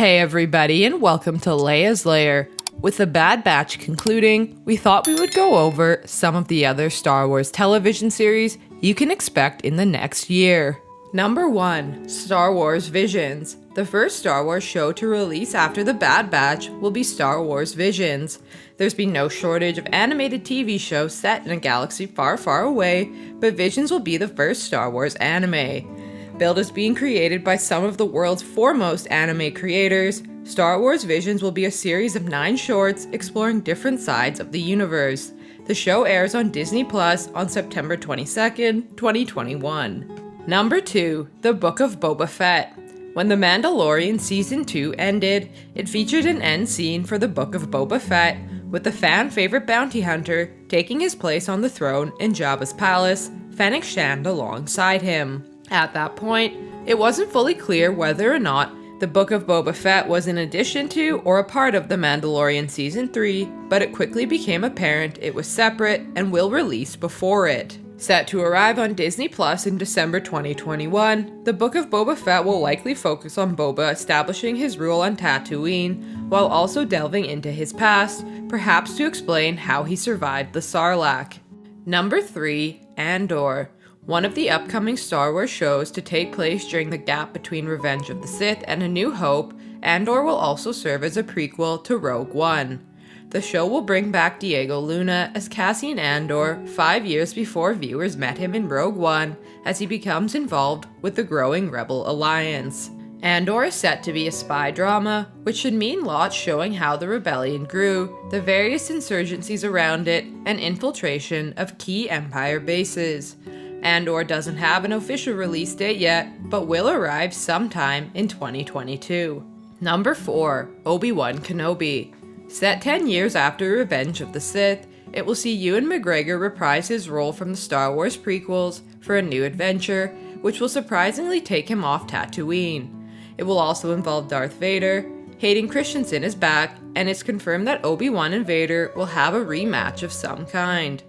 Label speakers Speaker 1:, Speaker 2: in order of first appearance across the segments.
Speaker 1: Hey everybody, and welcome to Leia's Lair. With the Bad Batch concluding, we thought we would go over some of the other Star Wars television series you can expect in the next year. Number 1. Star Wars Visions. The first Star Wars show to release after the Bad Batch will be Star Wars Visions. There's been no shortage of animated TV shows set in a galaxy far, far away, but Visions will be the first Star Wars anime. Billed as being created by some of the world's foremost anime creators, Star Wars Visions will be a series of 9 shorts exploring different sides of the universe. The show airs on Disney Plus on September 22nd, 2021. Number 2. The Book of Boba Fett. When The Mandalorian Season 2 ended, it featured an end scene for the Book of Boba Fett, with the fan-favorite bounty hunter taking his place on the throne in Jabba's palace, Fennec Shand alongside him. At that point, it wasn't fully clear whether or not the Book of Boba Fett was in addition to or a part of The Mandalorian Season 3, but it quickly became apparent it was separate and will release before it. Set to arrive on Disney Plus in December 2021, the Book of Boba Fett will likely focus on Boba establishing his rule on Tatooine, while also delving into his past, perhaps to explain how he survived the Sarlacc. Number 3. Andor. One of the upcoming Star Wars shows to take place during the gap between Revenge of the Sith and A New Hope, Andor will also serve as a prequel to Rogue One. The show will bring back Diego Luna as Cassian Andor 5 years before viewers met him in Rogue One, as he becomes involved with the growing Rebel Alliance. Andor is set to be a spy drama, which should mean lots showing how the rebellion grew, the various insurgencies around it, and infiltration of key Empire bases. Andor doesn't have an official release date yet, but will arrive sometime in 2022. Number 4. Obi-Wan Kenobi. Set 10 years after Revenge of the Sith, it will see Ewan McGregor reprise his role from the Star Wars prequels for a new adventure, which will surprisingly take him off Tatooine. It will also involve Darth Vader. Hayden Christensen is back, and it's confirmed that Obi-Wan and Vader will have a rematch of some kind.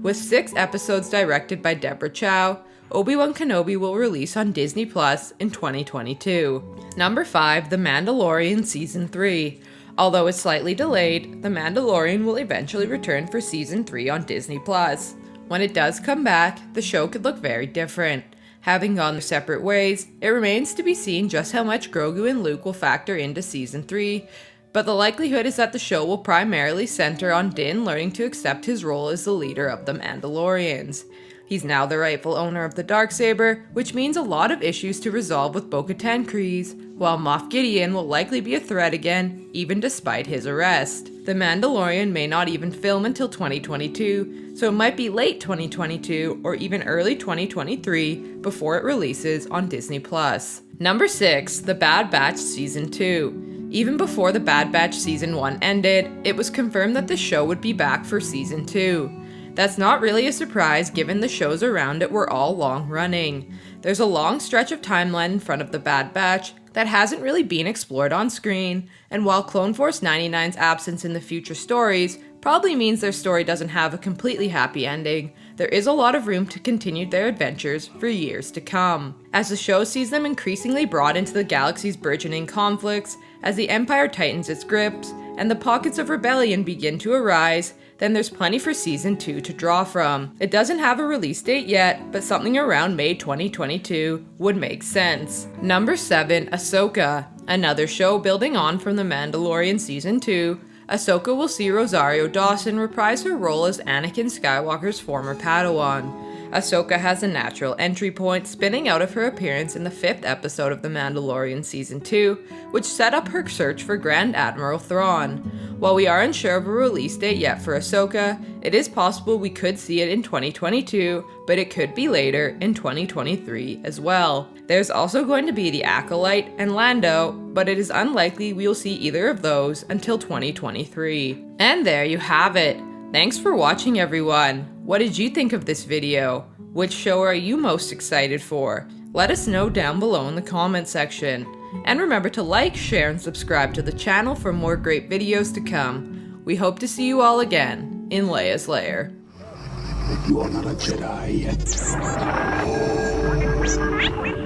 Speaker 1: With 6 episodes directed by Deborah Chow, Obi-Wan Kenobi will release on Disney Plus in 2022. Number 5. The Mandalorian Season 3. Although it's slightly delayed, The Mandalorian will eventually return for Season 3 on Disney Plus. When it does come back, the show could look very different. Having gone their separate ways, it remains to be seen just how much Grogu and Luke will factor into Season 3, but the likelihood is that the show will primarily center on Din learning to accept his role as the leader of the Mandalorians. He's now the rightful owner of the Darksaber, which means a lot of issues to resolve with Bo-Katan Kryze, while Moff Gideon will likely be a threat again, even despite his arrest. The Mandalorian may not even film until 2022, so it might be late 2022 or even early 2023 before it releases on Disney+. Number 6. The Bad Batch Season 2. Even before The Bad Batch Season 1 ended, it was confirmed that the show would be back for Season 2. That's not really a surprise given the shows around it were all long-running. There's a long stretch of timeline in front of The Bad Batch that hasn't really been explored on screen, and while Clone Force 99's absence in the future stories probably means their story doesn't have a completely happy ending, there is a lot of room to continue their adventures for years to come. As the show sees them increasingly brought into the galaxy's burgeoning conflicts, as the Empire tightens its grips, and the pockets of rebellion begin to arise, then there's plenty for Season 2 to draw from. It doesn't have a release date yet, but something around May 2022 would make sense. Number 7. Ahsoka. Another show building on from The Mandalorian Season 2, Ahsoka will see Rosario Dawson reprise her role as Anakin Skywalker's former Padawan. Ahsoka has a natural entry point spinning out of her appearance in the 5th episode of The Mandalorian Season 2, which set up her search for Grand Admiral Thrawn. While we are unsure of a release date yet for Ahsoka, it is possible we could see it in 2022, but it could be later in 2023 as well. There's also going to be the Acolyte and Lando, but it is unlikely we'll see either of those until 2023. And there you have it. Thanks for watching, everyone. What did you think of this video? Which show are you most excited for? Let us know down below in the comment section. And remember to like, share, and subscribe to the channel for more great videos to come. We hope to see you all again in Leia's Lair.
Speaker 2: You are not a Jedi yet.